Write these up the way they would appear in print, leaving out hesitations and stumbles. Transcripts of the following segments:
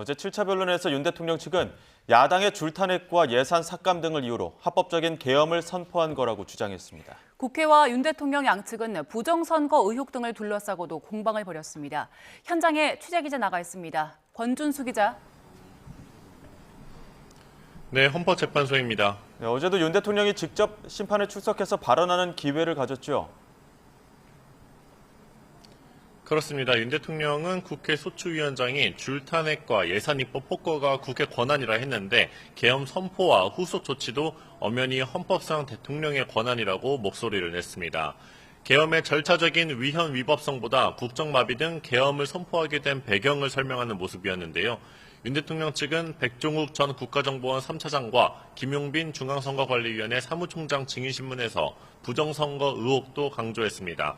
어제 7차 변론에서 윤 대통령 측은 야당의 줄탄핵과 예산 삭감 등을 이유로 합법적인 계엄을 선포한 거라고 주장했습니다. 국회와 윤 대통령 양측은 부정선거 의혹 등을 둘러싸고도 공방을 벌였습니다. 현장에 취재기자 나가 있습니다. 권준수 기자. 네, 헌법재판소입니다. 네, 어제도 윤 대통령이 직접 심판에 출석해서 발언하는 기회를 가졌죠. 그렇습니다. 윤 대통령은 국회 소추위원장이 줄탄핵과 예산입법 폭거가 국회 권한이라 했는데 계엄 선포와 후속 조치도 엄연히 헌법상 대통령의 권한이라고 목소리를 냈습니다. 계엄의 절차적인 위헌 위법성보다 국정마비 등 계엄을 선포하게 된 배경을 설명하는 모습이었는데요. 윤 대통령 측은 백종욱 전 국가정보원 3차장과 김용빈 중앙선거관리위원회 사무총장 증인신문에서 부정선거 의혹도 강조했습니다.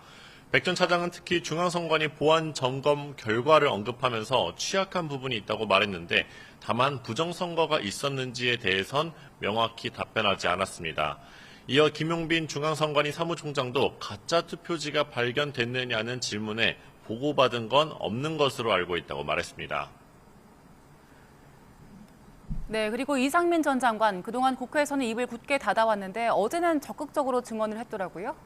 백 전 차장은 특히 중앙선관위 보안 점검 결과를 언급하면서 취약한 부분이 있다고 말했는데 다만 부정선거가 있었는지에 대해선 명확히 답변하지 않았습니다. 이어 김용빈 중앙선관위 사무총장도 가짜 투표지가 발견됐느냐는 질문에 보고받은 건 없는 것으로 알고 있다고 말했습니다. 네, 그리고 이상민 전 장관 그동안 국회에서는 입을 굳게 닫아왔는데 어제는 적극적으로 증언을 했더라고요.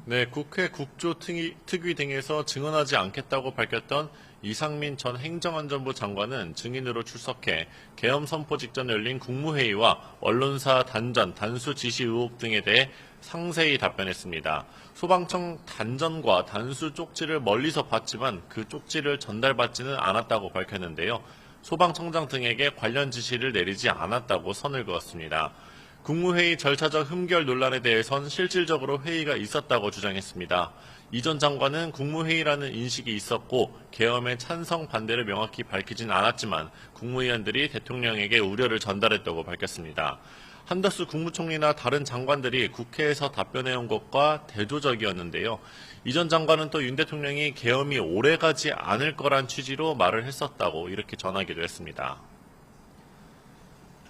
네, 국회 국조특위 등에서 증언하지 않겠다고 밝혔던 이상민 전 행정안전부 장관은 증인으로 출석해 계엄 선포 직전 열린 국무회의와 언론사 단전, 단수 지시 의혹 등에 대해 상세히 답변했습니다. 소방청 단전과 단수 쪽지를 멀리서 봤지만 그 쪽지를 전달받지는 않았다고 밝혔는데요. 소방청장 등에게 관련 지시를 내리지 않았다고 선을 그었습니다. 국무회의 절차적 흠결 논란에 대해선 실질적으로 회의가 있었다고 주장했습니다. 이 전 장관은 국무회의라는 인식이 있었고 계엄의 찬성 반대를 명확히 밝히진 않았지만 국무위원들이 대통령에게 우려를 전달했다고 밝혔습니다. 한덕수 국무총리나 다른 장관들이 국회에서 답변해온 것과 대조적이었는데요. 이 전 장관은 또 윤 대통령이 계엄이 오래가지 않을 거란 취지로 말을 했었다고 이렇게 전하기도 했습니다.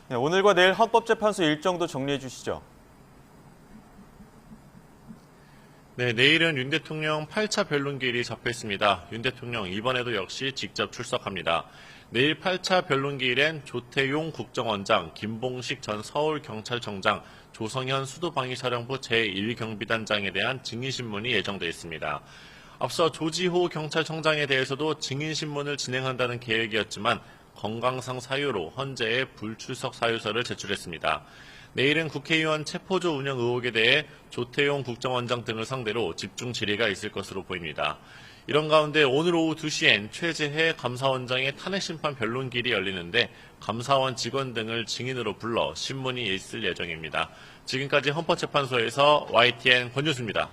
네, 오늘과 내일 헌법재판소 일정도 정리해 주시죠. 네, 내일은 윤 대통령 8차 변론기일이 잡혀 있습니다. 윤 대통령 이번에도 역시 직접 출석합니다. 내일 8차 변론기일엔 조태용 국정원장, 김봉식 전 서울경찰청장, 조성현 수도방위사령부 제1경비단장에 대한 증인신문이 예정돼 있습니다. 앞서 조지호 경찰청장에 대해서도 증인신문을 진행한다는 계획이었지만 건강상 사유로 헌재에 불출석 사유서를 제출했습니다. 내일은 국회의원 체포조 운영 의혹에 대해 조태용 국정원장 등을 상대로 집중 질의가 있을 것으로 보입니다. 이런 가운데 오늘 오후 2시엔 최재해 감사원장의 탄핵심판 변론기일이 열리는데 감사원 직원 등을 증인으로 불러 신문이 있을 예정입니다. 지금까지 헌법재판소에서 YTN 권준수입니다.